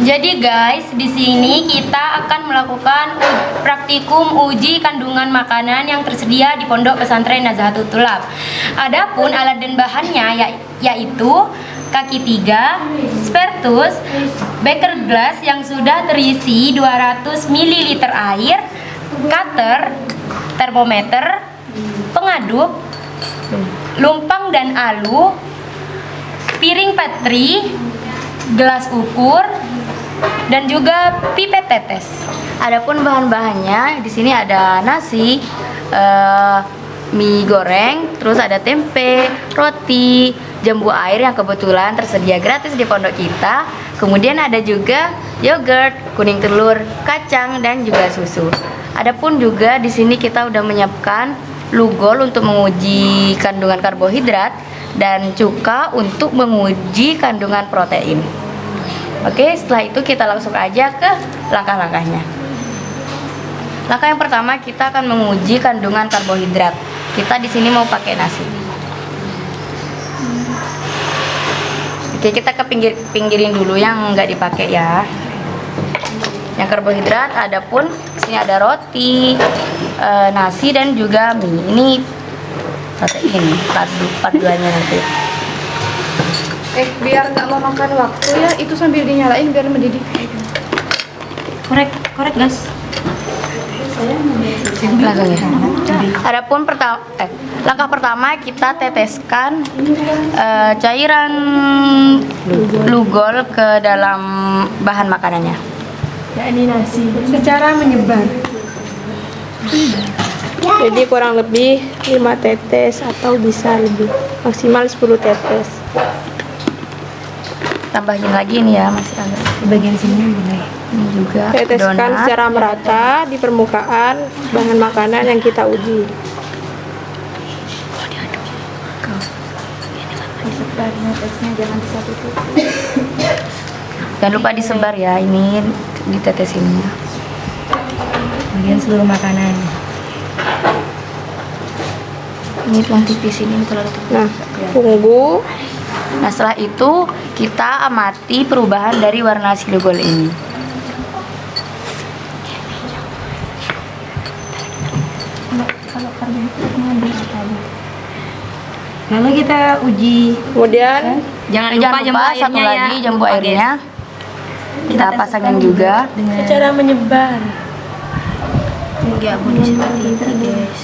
Jadi guys, di sini kita akan melakukan praktikum uji kandungan makanan yang tersedia di Pondok Pesantren Nazahatul Thulab. Adapun alat dan bahannya yaitu kaki 3, spertus, beker gelas yang sudah terisi 200 ml air, cutter, termometer, pengaduk, lumpang dan alu, piring patri, gelas ukur, dan juga pipet tetes. Adapun bahan-bahannya di sini ada nasi, mie goreng, terus ada tempe, roti, jambu air yang kebetulan tersedia gratis di pondok kita. Kemudian ada juga yogurt, kuning telur, kacang, dan juga susu. Adapun juga di sini kita udah menyiapkan lugol untuk menguji kandungan karbohidrat dan cuka untuk menguji kandungan protein. Oke, setelah itu kita langsung aja ke langkah-langkahnya. Langkah yang pertama kita akan menguji kandungan karbohidrat. Kita di sini mau pakai nasi. Oke, kita ke pinggirin dulu yang nggak dipakai ya. Yang karbohidrat, adapun sini ada roti, nasi dan juga mie. Ini protein, paduannya nanti. Biar nggak memakan waktu ya, itu sambil dinyalain biar mendidih. Korek gas. Langsung ya. Adapun langkah pertama kita teteskan cairan lugol ke dalam bahan makanannya. Yakni nasi secara menyebar. Jadi kurang lebih 5 tetes atau bisa lebih, maksimal 10 tetes. Tambahin lagi nih ya, masih agak Di bagian sini boleh. ini juga Teteskan donat. secara merata di permukaan bahan makanan yang kita uji. Jangan lupa disebar ya, ini ditetesinnya. Bagian seluruh makanan. Ini yang tipis ini kalau Nah, tunggu. Nah, setelah itu kita amati perubahan dari warna si lugol ini. Lalu kita uji. Kemudian Jangan Jangan lupa satu lagi jambu airnya. Kita pasangin juga. secara menyebar. Enggak boleh seperti itu, guys.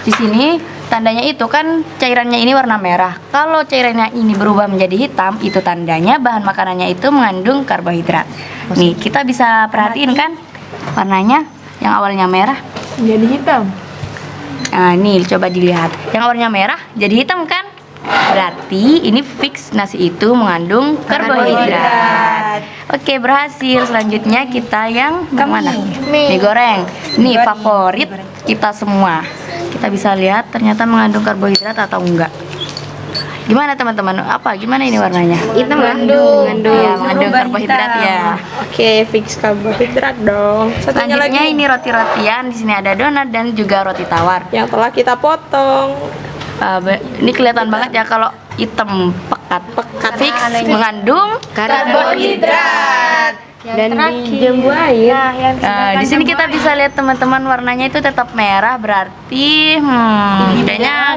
Di sini tandanya itu kan cairannya ini warna merah. Kalau cairannya ini berubah menjadi hitam, itu tandanya bahan makanannya itu mengandung karbohidrat. Nih, kita bisa perhatiin kan warnanya yang awalnya merah. Jadi hitam. Nah, nih coba dilihat. Yang awalnya merah jadi hitam kan? Berarti ini fix nasi itu mengandung karbohidrat. Oke, berhasil. Selanjutnya kita yang mana? Mie goreng. Nih favorit kita semua. Kita bisa lihat ternyata mengandung karbohidrat atau enggak. Gimana teman-teman? Gimana ini warnanya? Hitam mengandung. Ya, mengandung karbohidrat ya. Oke, fix karbohidrat dong. Satunya Selanjutnya lagi ini roti-rotian. Di sini ada donat dan juga roti tawar. yang telah kita potong. Ini kelihatan banget ya kalau hitam pekat. Fix mengandung Karbohidrat. dan di jambu air. Di sini kita bisa lihat teman-teman warnanya itu tetap merah, berarti bedanya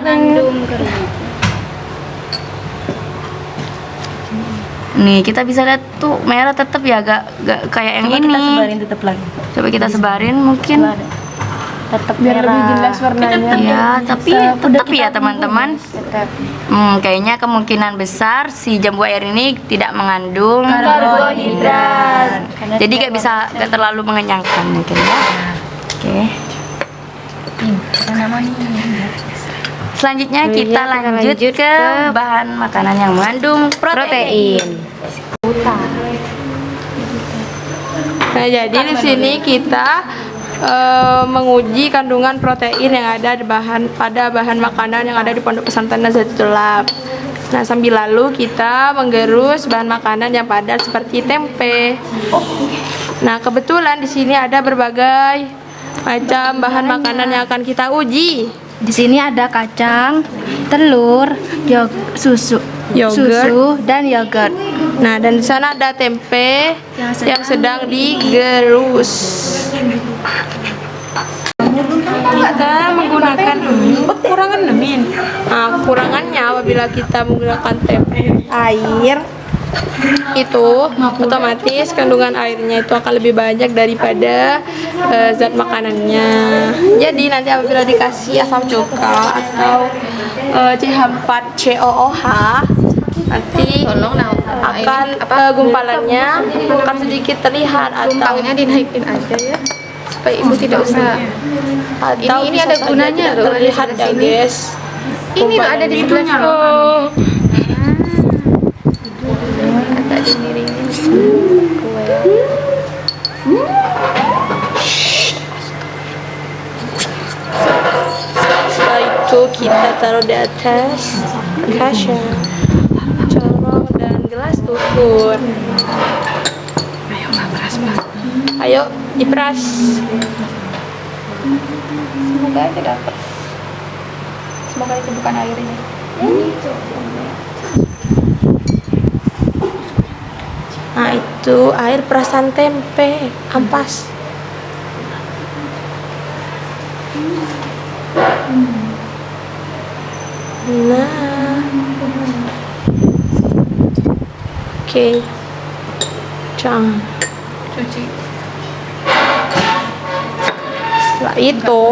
nih kita bisa lihat tuh merah tetap ya, gak kayak yang ini. Kita sebarin tetap lagi. Coba kita sebarin mungkin. Tetap Biar lebih jelas warnanya. Ya, tapi tetap ya teman-teman. Kayaknya kemungkinan besar si jambu air ini tidak mengandung karbohidrat. Jadi gak terlalu mengenyangkan mungkin ya. Oke. Selanjutnya kita lanjut ke bahan makanan yang mengandung protein. Nah, jadi di sini kita menguji kandungan protein yang ada pada bahan makanan yang ada di Pondok Pesantren Nazahatul Thulab. Nah, sambil lalu kita menggerus bahan makanan yang padat seperti tempe. Nah, kebetulan di sini ada berbagai macam bahan makanan yang akan kita uji. Di sini ada kacang, telur, susu. yogurt. susu, dan yogurt. Nah, dan di sana ada tempe yang sedang digerus. Kita menggunakan kekurangan min. Nah, kekurangannya apabila kita menggunakan tempe air itu otomatis kandungan airnya itu akan lebih banyak daripada zat makanannya. Jadi nanti apabila dikasih asam cuka atau CH4COOH nanti akan gumpalannya akan sedikit terlihat atau Gumpalnya dinaikin aja ya, supaya ibu tidak usah. atau Ini bisa ada saja gunanya tidak loh, ada terlihat di ya sini. guys. Ini loh ada di sebelahnya loh. Oh. Agak dimiringin. Setelah itu kita taruh di atas kasha, corong dan gelas ukur. Ayo diperas. Semoga aja dapat. Semoga itu bukan air ini. Nah itu air perasan tempe ampas. Nah, oke, jangan. Cuci. Setelah itu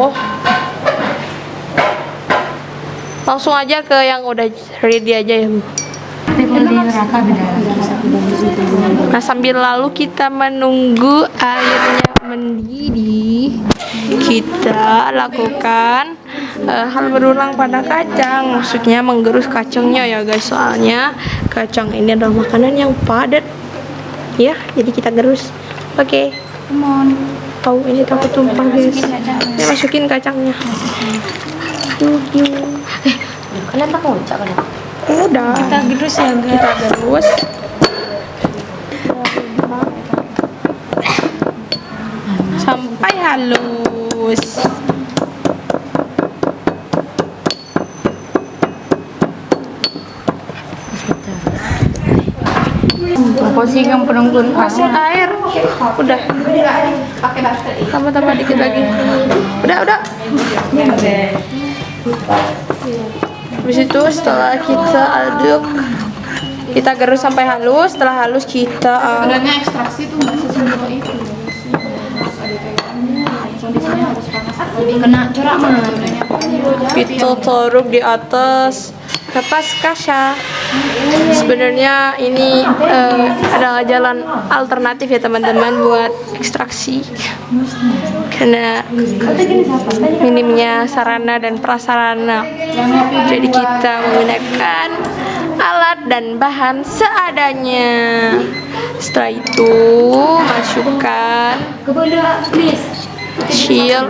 langsung aja ke yang udah ready aja ya Bu. Tapi kalau di neraka beda. Nah sambil lalu kita menunggu airnya mendidih, kita lakukan hal berulang pada kacang. Maksudnya menggerus kacangnya ya guys, soalnya kacang ini adalah makanan yang padat ya, jadi kita gerus. Oke, tahu ini takut tumpah guys. Ini masukin kacangnya. Kalian tak ngucap kan? Udah Kita gerus ya guys. kita gerus. Sampai halus. Posisi yang penunggun Kasih air. Udah. Tambah dikit lagi. Udah. Habis itu setelah kita aduk, kita gerus sampai halus. Setelah halus kita Sebenarnya ekstraksi itu nggak sesimpel itu. Kondisinya harus panas. kena corak mah. kita taruh di atas kapas kasha. Sebenarnya ini adalah jalan alternatif ya teman-teman buat ekstraksi, karena minimnya sarana dan prasarana. Jadi kita menggunakan alat dan bahan seadanya. Setelah itu masukkan shield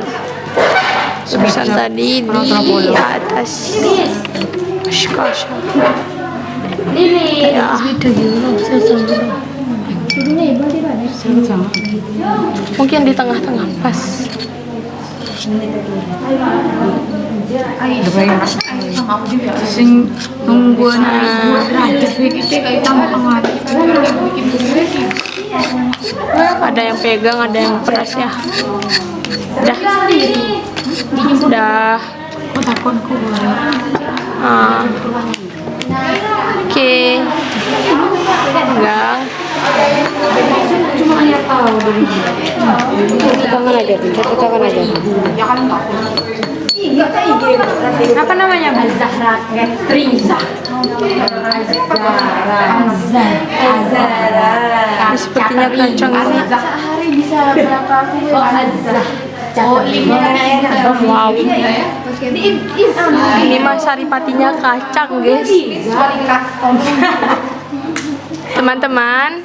sebesar tadi di atas kasha. Ya. Mungkin di tengah-tengah pas. Sing nungguan Ada yang pegang, ada yang peras ya. Udah. Oke. Pegang. tangan aja, satu tangan aja. Apa namanya? Azahra Riza. Ini sepertinya kacang ini. Sehari bisa berapa? Oh iya. Wow. Ini mah saripatinya kacang guys. Teman-teman.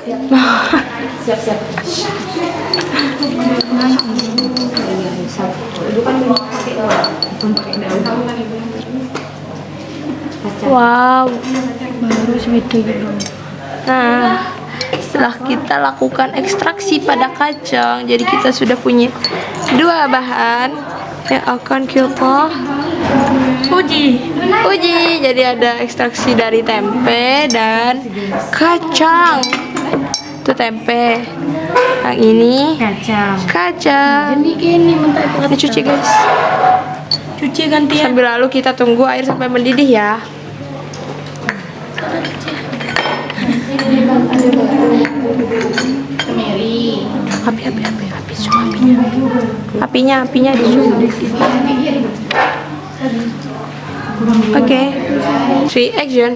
Siap-siap. Wow. Baru segitu gitu. Nah, setelah kita lakukan ekstraksi pada kacang, jadi kita sudah punya dua bahan yang akan kita Uji. Jadi ada ekstraksi dari tempe dan kacang. Itu tempe. Yang ini kacang. Ini cuci guys. Cuci gantian. Sambil lalu kita tunggu air sampai mendidih ya. Apinya di Oke. 3 action.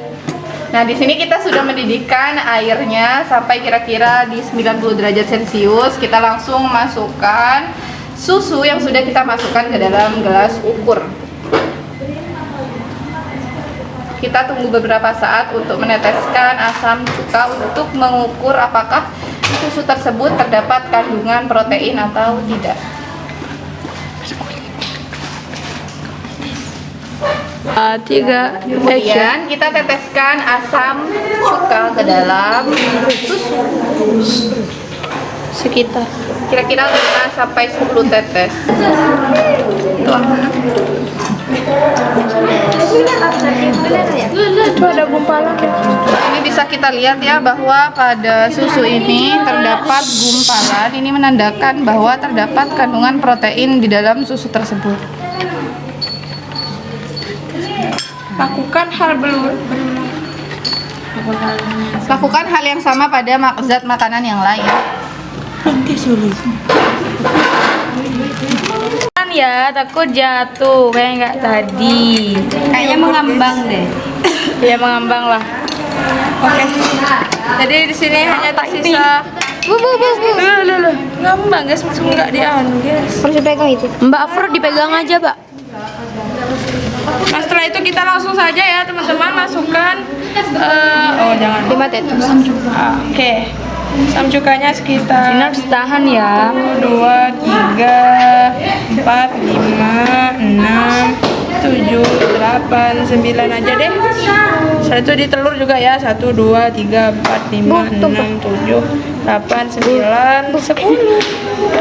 Nah, di sini kita sudah mendidihkan airnya sampai kira-kira di 90 derajat Celcius. Kita langsung masukkan susu yang sudah kita masukkan ke dalam gelas ukur. Kita tunggu beberapa saat untuk meneteskan asam cuka untuk mengukur apakah di susu tersebut terdapat kandungan protein atau tidak. Tiga action. Kemudian kita teteskan asam cuka ke dalam susu Sekitar. kira-kira 5 sampai 10 tetes. Itu ada gumpalan ya. Ini bisa kita lihat ya bahwa pada susu ini terdapat gumpalan. Ini menandakan bahwa terdapat kandungan protein di dalam susu tersebut. Lakukan hal Lakukan hal yang sama pada zat makanan yang lain. Ya, takut jatuh kayak nggak tadi. Kayaknya mengambang deh. Ya mengambang lah. Oke. Jadi di sini hanya tersisa ngambang guys, masuk nggak dianu guys. Harus pegang itu. Mbak Afro dipegang aja, Mbak. Nah, setelah itu kita langsung saja ya teman-teman masukkan jangan 5 tetes. Oke. Asam cukanya sekitar Ini harus tahan ya. 1, 2, 3, 4, 5, 6, 7, 8, 9 aja deh. Setelah itu ditelur juga ya. 1, 2, 3, 4, 5, 6, 7, 8, 9, 10.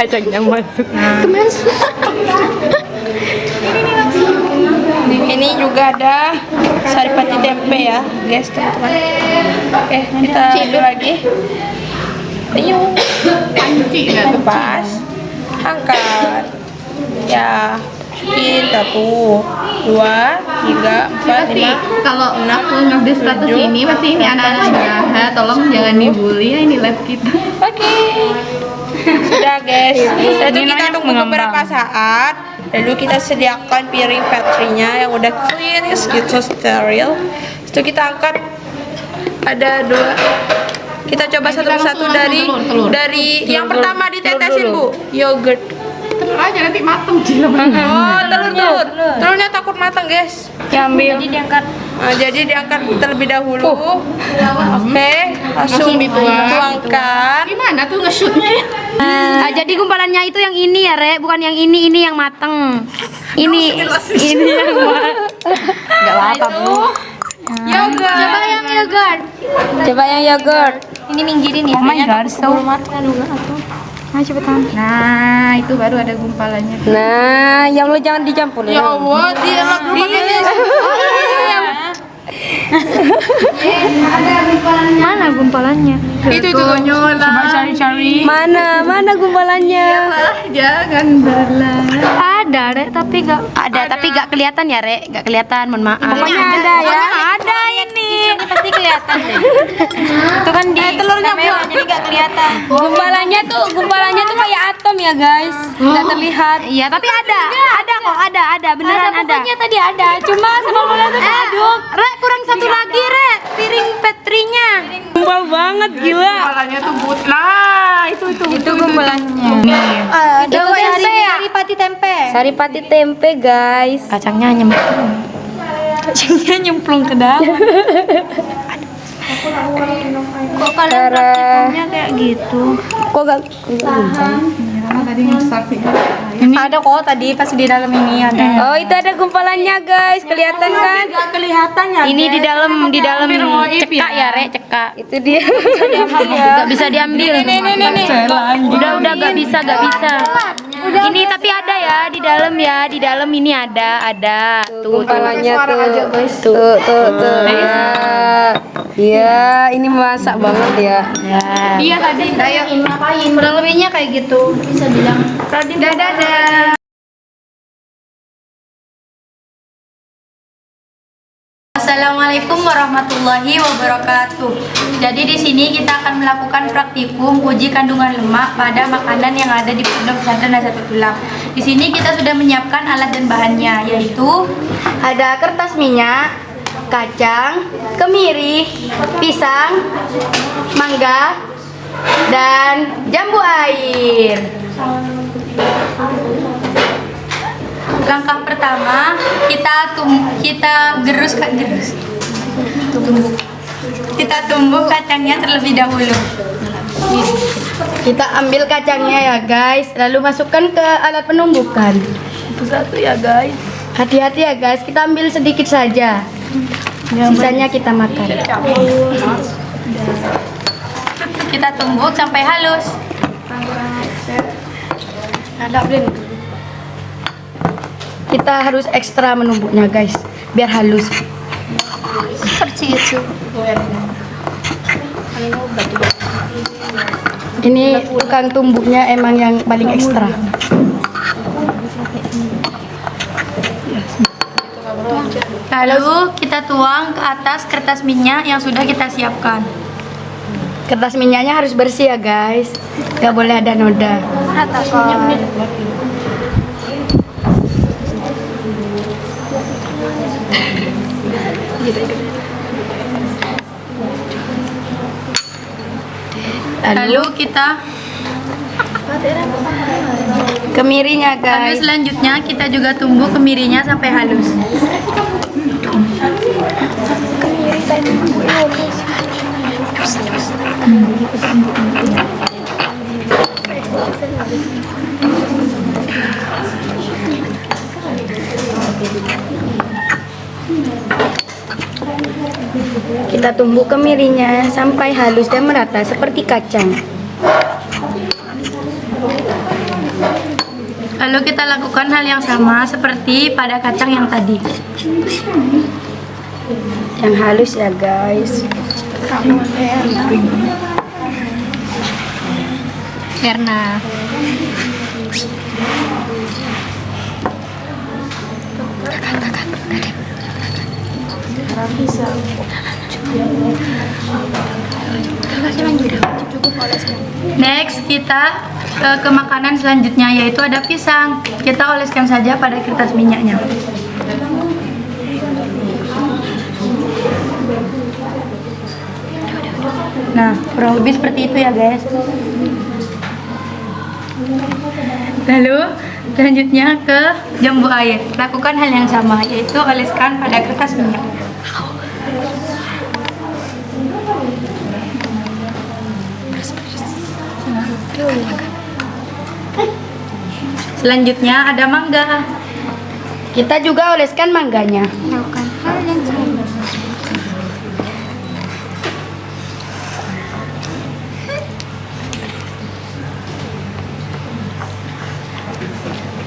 Kacangnya masuk. Ini juga ada saripati tempe ya guys teman-teman. Oke, kita ambil lagi. Ayo, lepas, angkat. Ya, masukin 1, 2, 3, 4, 5. Kalau aku ngambil status ini pasti ini anak-anak jahat, tolong jangan dibully ya, ini lab kita. Oke. Sudah guys. Setelah itu kita tunggu beberapa saat. Lalu kita sediakan piring petrinya yang udah clean gitu, steril. Itu kita angkat. Ada 2. Kita coba satu persatu dari telur. yang pertama ditetesin Bu, yogurt. Telur aja nanti mateng di Oh, telur. Telurnya takut matang, guys. Diambil. Jadi diangkat. Nah, jadi diangkat terlebih dahulu. Oke, langsung dituangkan. Gimana tuh nge-shootnya ya? Jadi gumpalannya itu yang ini ya, Re, bukan yang ini yang mateng. Ini yang mateng. Enggak apa-apa, Bu. Yogurt. Coba yang yogurt. Ini minggirin ya. Oh my god, so Ayo cepetan. Nah, itu baru ada gumpalannya. Nah, yang lu jangan dicampur Ya Allah, dia dulu pakai Mana gumpalannya? itu Coba cari-cari. Mana gumpalannya? Jangan berlari. Ada, Re, tapi gak kelihatan ya, Re. Gak kelihatan, mohon maaf. Pokoknya ada ya. Ada ini. Pasti kelihatan deh. Itu kan di telurnya kamera, jadi gak kelihatan. Gumpalannya tuh kayak atom ya, guys. Enggak terlihat. Iya, tapi ada. Ada kok, ada. Beneran ada. Pokoknya tadi ada. Cuma sebelumnya tuh aduk. Re, kurang satu lagi, Re. Piring petrinya. Gumpal banget gila. Gumpalannya tuh lah, itu gumpalannya. Itu saripati tempe. Saripati tempe, guys. Kacangnya nyemplung. Nyemplung ke dalam. Kok kalian praktikumnya kayak gitu? Kok gak Ada kok tadi pas di dalam ini ada. Oh, itu ada gumpalannya, guys. Kelihatan kan? Gak kelihatan ya. Ini di dalam cekak ya, Re, cekak. Itu dia. Gak bisa diambil. Nih. Udah gak bisa. Ini tapi ada ya di dalam ya, di dalam ini ada. Tuh. Gumpalannya Suara aja, guys. tuh. Ya. Iya, ini masak banget ya. Iya tadi. Ayo. Ngapain? Kurang lebihnya kayak gitu. Bisa bilang. Dadah. Assalamualaikum warahmatullahi wabarakatuh. Jadi di sini kita akan melakukan praktikum uji kandungan lemak pada makanan yang ada di Pondok Pesantren Nazatul Ulama. Di sini kita sudah menyiapkan alat dan bahannya, yaitu ada kertas minyak, kacang, kemiri, pisang, mangga, dan jambu air. Langkah pertama, kita tumbuk kacangnya terlebih dahulu. Kita ambil kacangnya ya guys, lalu masukkan ke alat penumbukan. Satu ya guys. Hati-hati ya guys, kita ambil sedikit saja. Sisanya kita makan. Kita tumbuk sampai halus. Ada blend. Kita harus ekstra menumbuknya guys, biar halus. Seperti itu. Ini tukang tumbuknya emang yang paling ekstra. Lalu kita tuang ke atas kertas minyak yang sudah kita siapkan. Kertas minyaknya harus bersih ya guys, gak boleh ada noda. Lalu kita Kemirinya lalu guys. selanjutnya kita juga tumbuk kemirinya sampai halus. Kita tumbuk kemirinya sampai halus dan merata seperti kacang. Lalu kita lakukan hal yang sama seperti pada kacang yang tadi. Yang halus ya guys. Karena next kita ke makanan selanjutnya, yaitu ada pisang. Kita oleskan saja pada kertas minyaknya. Nah, kurang lebih seperti itu ya guys. Lalu selanjutnya ke jambu air. Lakukan hal yang sama, yaitu oleskan pada kertas minyak. Selanjutnya ada mangga. Kita juga oleskan mangganya.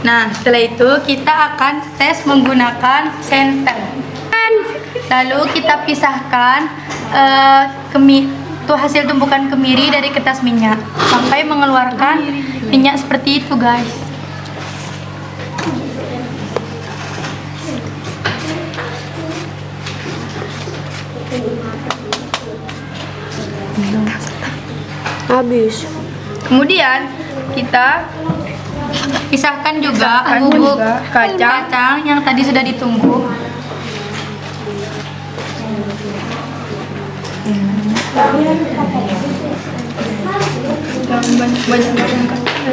Nah, setelah itu kita akan tes menggunakan senter. Lalu kita pisahkan hasil tumpukan kemiri dari kertas minyak sampai mengeluarkan minyak seperti itu, guys. Habis. Kemudian kita pisahkan juga bubuk kacang yang tadi sudah ditumbuk.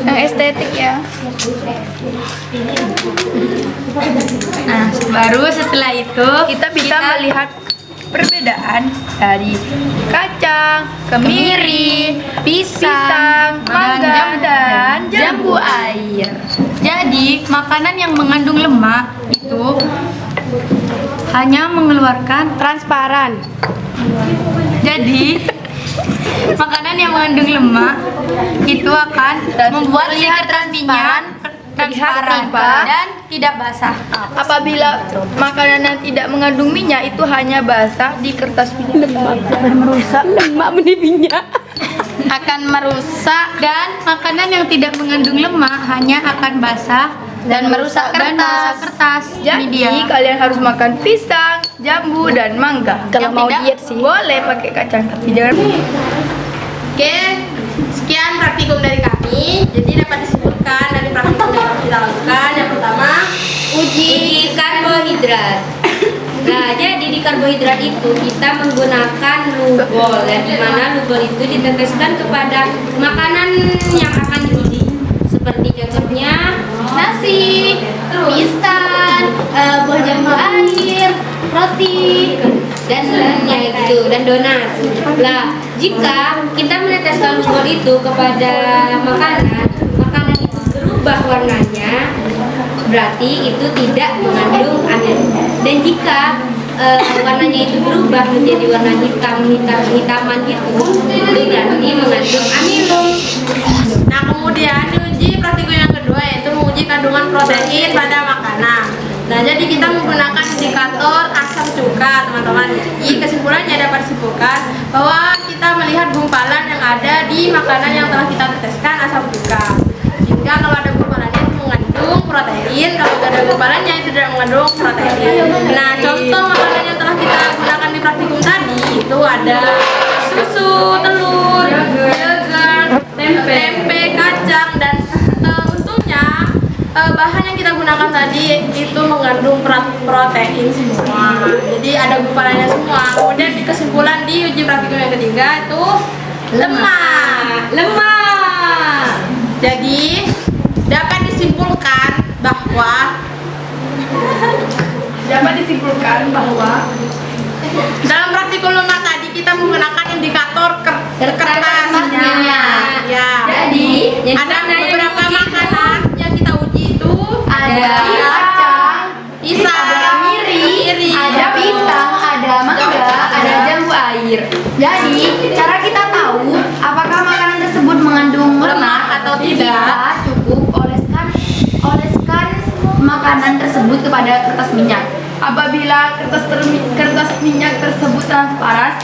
Yang estetik ya. Nah, baru setelah itu kita bisa melihat perbedaan dari kacang, kemiri, pisang, mangga, dan jambu air. Jadi, makanan yang mengandung lemak itu hanya mengeluarkan Transparan. Jadi, makanan yang mengandung lemak itu akan membuat si kertas minyak transparan dan tidak basah. Apabila makanan yang tidak mengandung minyak itu hanya basah di kertas minyak Lemak menipnya. Akan merusak, dan makanan yang tidak mengandung lemak hanya akan basah dan merusak kertas. Jadi Media. kalian harus makan pisang, jambu, dan mangga. Kalau mau diet sih. Boleh pakai kacang, tapi jangan. Oke, sekian praktikum dari kami. Jadi dapat disebutkan dari praktikum yang kita lakukan. Yang pertama, Uji karbohidrat. Nah, jadi di karbohidrat itu kita menggunakan lubol, yang dimana lubol itu diteteskan kepada makanan yang akan diuji. Seperti contohnya nasi, instan, buah jambu air, roti, dan dan donat. Nah, jika kita meneteskan lubol itu kepada makanan itu berubah warnanya, berarti itu tidak mengandung amil. Dan jika warnanya itu berubah menjadi warna hitaman itu berarti mengandung amilum. nah kemudian diuji praktikum yang kedua yaitu menguji kandungan protein pada makanan. Nah, jadi kita menggunakan indikator asam cuka, teman-teman. Jadi kesimpulannya dapat disimpulkan bahwa kita melihat gumpalan yang ada di makanan yang telah kita teteskan asam cuka. Jika kalau ada gumpalannya itu mengandung protein, kalau tidak ada gumpalannya itu tidak mengandung protein. Nah, contoh makanan yang telah kita gunakan di praktikum tadi itu ada susu, telur, yogurt, tempe, kacang, dan tentunya bahan yang kita gunakan tadi itu mengandung protein semua. Jadi ada gumpalannya semua. Kemudian di kesimpulan di uji praktikum yang ketiga itu lemak. Jadi dapat disimpulkan bahwa dalam praktikum lemak tadi kita menggunakan indikator kertasnya. Ya. Jadi Ada beberapa makanan yang kita uji itu Ada pisang, miri, ada pisang, ada mangga, ada jambu air. Jadi, cara kita tahu apakah makanan tersebut mengandung lemak atau tidak. kita cukup oleskan makanan tersebut kepada kertas minyak. Apabila kertas minyak tersebut transparan,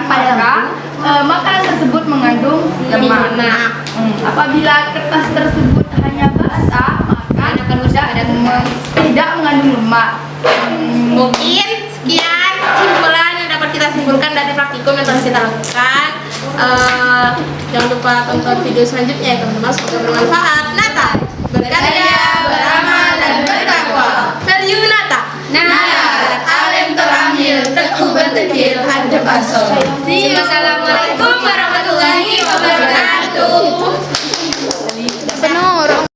maka makanan tersebut mengandung lemak. Apabila kertas tersebut hanya basah, maka tidak mengandung lemak. Mungkin sekian kesimpulan yang dapat kita simpulkan dari praktikum yang telah kita lakukan. Jangan lupa tonton video selanjutnya ya teman-teman, semoga bermanfaat. Nata, berkarya, beramal, dan bertakwa. Value Nata. Alim terambil, teguh bertekil, hadap asal. Wassalamualaikum warahmatullahi wabarakatuh.